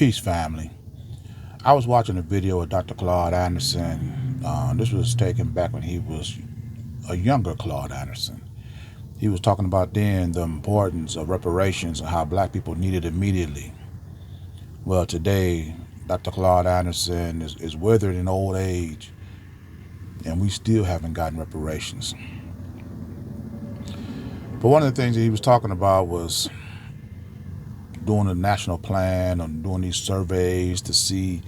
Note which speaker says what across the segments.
Speaker 1: Peace, family. I was watching a video of Dr. Claude Anderson. This was taken back when he was a younger Claude Anderson. He was talking about then the importance of reparations and how black people need it immediately. Well, today, Dr. Claude Anderson is withered in old age, and we still haven't gotten reparations. But one of the things that he was talking about was doing a national plan and doing these surveys to see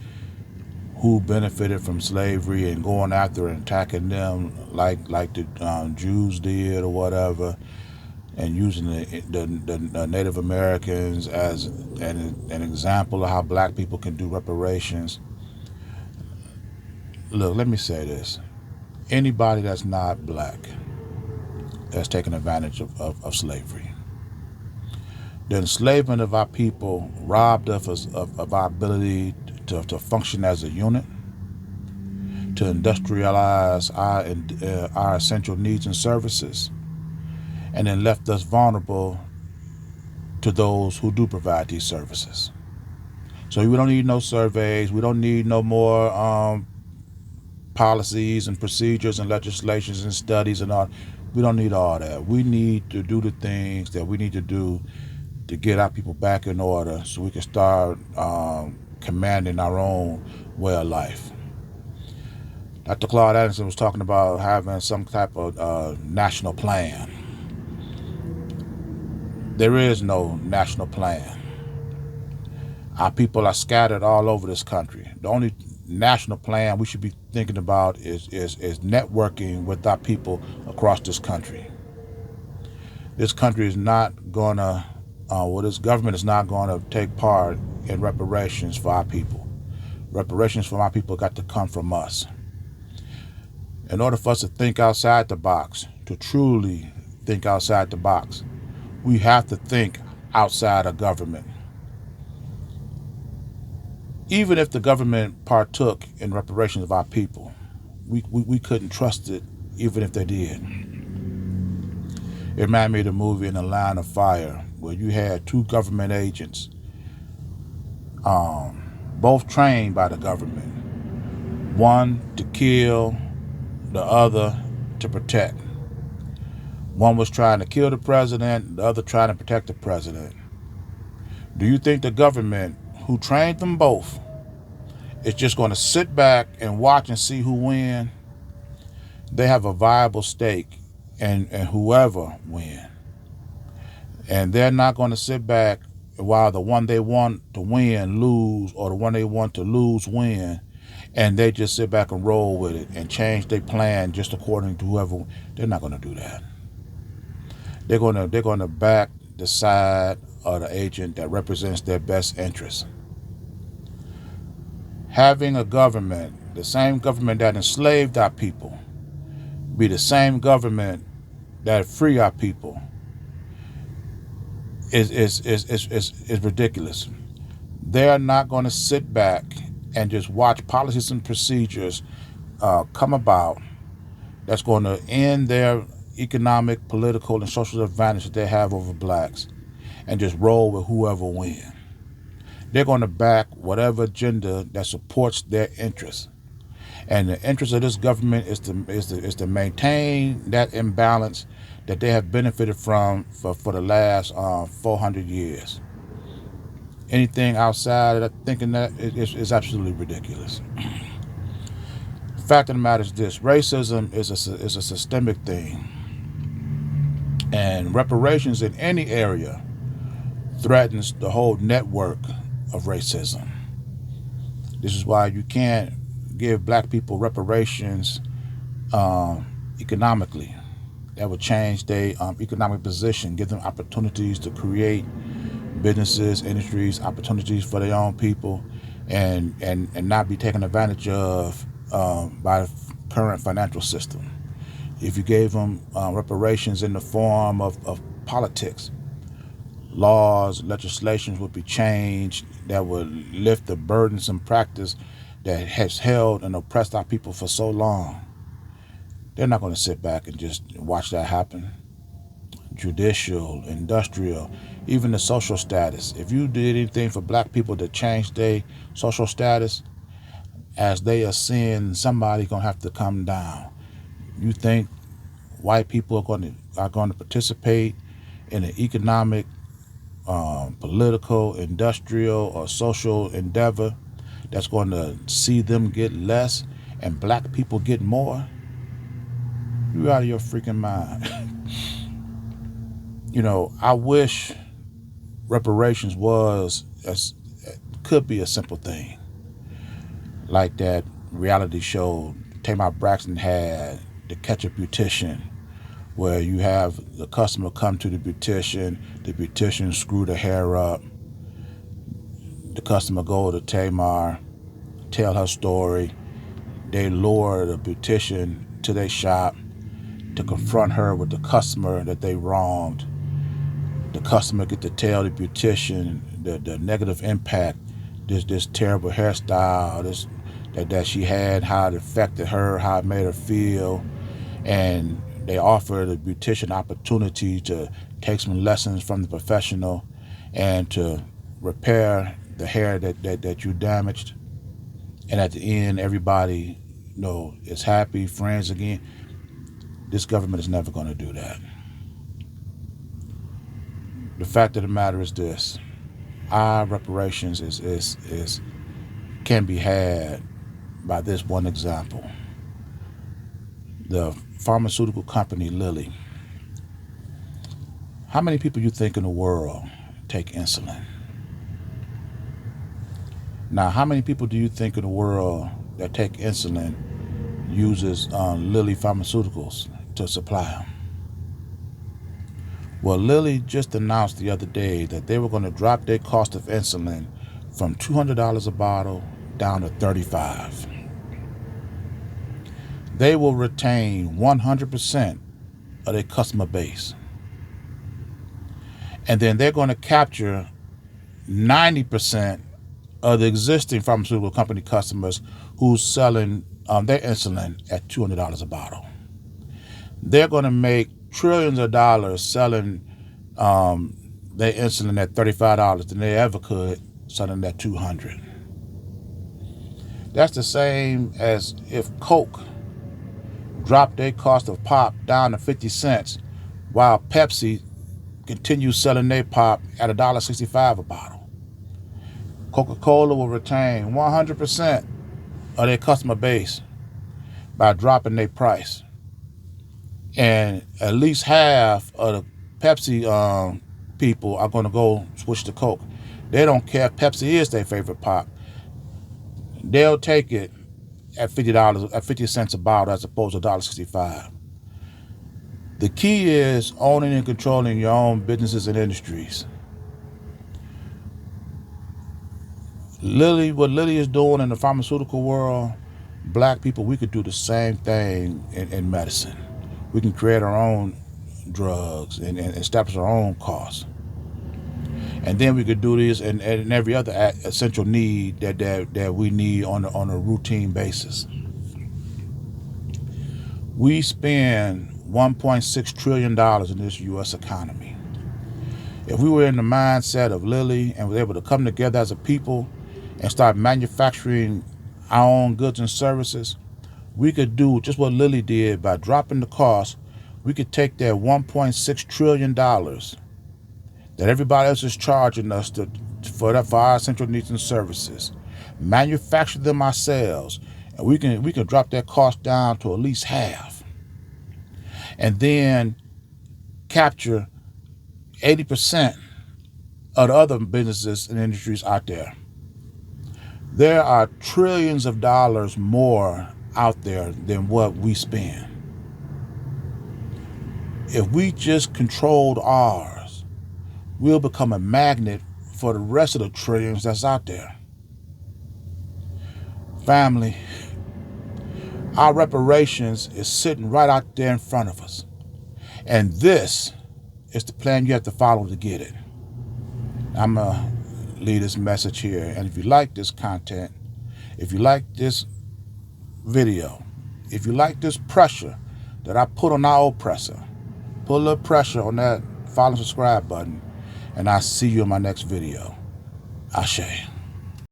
Speaker 1: who benefited from slavery and going after and attacking them like the Jews did or whatever, and using the Native Americans as an example of how black people can do reparations. Look, let me say this. Anybody that's not black that's taken advantage of slavery. The enslavement of our people robbed us of our ability to function as a unit, to industrialize our essential needs and services, and then left us vulnerable to those who do provide these services. So we don't need no surveys. We don't need no more policies and procedures and legislations and studies and all. We don't need all that. We need to do the things that we need to do to get our people back in order so we can start commanding our own way of life. Dr. Claude Anderson was talking about having some type of national plan. There is no national plan. Our people are scattered all over this country. The only national plan we should be thinking about is networking with our people across this country. This country is not gonna, this government is not gonna take part in reparations for our people. Reparations for our people got to come from us. In order for us to think outside the box, to truly think outside the box, we have to think outside of government. Even if the government partook in reparations of our people, we couldn't trust it even if they did. It reminded me of the movie In the Line of Fire, where you had two government agents, both trained by the government. One to kill, the other to protect. One was trying to kill the president, the other trying to protect the president. Do you think the government, who trained them both, is just going to sit back and watch and see who wins? They have a viable stake in whoever wins. And they're not going to sit back while the one they want to win lose, or the one they want to lose win, and they just sit back and roll with it and change their plan just according to whoever. They're not going to do that. They're going to back the side of the agent that represents their best interests. Having a government, the same government that enslaved our people, be the same government that free our people is ridiculous. They're not going to sit back and just watch policies and procedures come about that's going to end their economic, political, and social advantage that they have over blacks and just roll with whoever wins. They're going to back whatever agenda that supports their interests. And the interest of this government is to maintain that imbalance that they have benefited from for the last 400 years. Anything outside of that, thinking that is absolutely ridiculous. The fact of the matter is this: racism is a systemic thing, and reparations in any area threatens the whole network of racism. This is why you can't give black people reparations economically. That would change their economic position, give them opportunities to create businesses, industries, opportunities for their own people, and not be taken advantage of by the current financial system. If you gave them reparations in the form of politics, laws, legislations would be changed that would lift the burdensome practice that has held and oppressed our people for so long. They're not going to sit back and just watch that happen. Judicial, industrial, even the social status. If you did anything for black people to change their social status, as they ascend, somebody gonna have to come down. You think white people are going to participate in an economic, political, industrial, or social endeavor that's going to see them get less and black people get more? You're out of your freaking mind. I wish reparations could be a simple thing, like that reality show Tamar Braxton had, the Ketchup Beautician, where you have the customer come to the beautician screw the hair up, the customer go to Tamar, tell her story, they lure the beautician to their shop to confront her with the customer that they wronged. The customer get to tell the beautician the negative impact this terrible hairstyle that she had, how it affected her, how it made her feel, and they offer the beautician opportunity to take some lessons from the professional and to repair the hair that you damaged. And at the end, everybody is happy, friends again. This government is never going to do that. The fact of the matter is this: our reparations can be had by this one example. The pharmaceutical company Lilly. How many people you think in the world take insulin? Now, how many people do you think in the world that take insulin uses Lilly Pharmaceuticals to supply them? Well, Lilly just announced the other day that they were going to drop their cost of insulin from $200 a bottle down to $35. They will retain 100% of their customer base. And then they're going to capture 90% of the existing pharmaceutical company customers who's selling their insulin at $200 a bottle. They're going to make trillions of dollars selling their insulin at $35 than they ever could selling at $200. That's the same as if Coke dropped their cost of pop down to 50 cents while Pepsi continues selling their pop at $1.65 a bottle. Coca-Cola will retain 100% of their customer base by dropping their price. And at least half of the Pepsi people are going to go switch to Coke. They don't care if Pepsi is their favorite pop. They'll take it at $50, at 50 cents a bottle as opposed to $1.65. The key is owning and controlling your own businesses and industries. What Lilly is doing in the pharmaceutical world, black people, we could do the same thing in medicine. We can create our own drugs and establish our own costs. And then we could do this in every other essential need that we need on a routine basis. We spend $1.6 trillion in this U.S. economy. If we were in the mindset of Lilly and were able to come together as a people and start manufacturing our own goods and services, we could do just what Lilly did by dropping the cost. We could take that $1.6 trillion that everybody else is charging us for our essential needs and services, manufacture them ourselves, and we can drop that cost down to at least half, and then capture 80% of the other businesses and industries out there. There are trillions of dollars more out there than what we spend. If we just controlled ours, we'll become a magnet for the rest of the trillions that's out there. Family, our reparations is sitting right out there in front of us. And this is the plan you have to follow to get it. I'm going to leave this message here. And if you like this content, if you like this video, if you like this pressure that I put on our oppressor, put a little pressure on that follow and subscribe button And I'll see you in my next video. Ashe.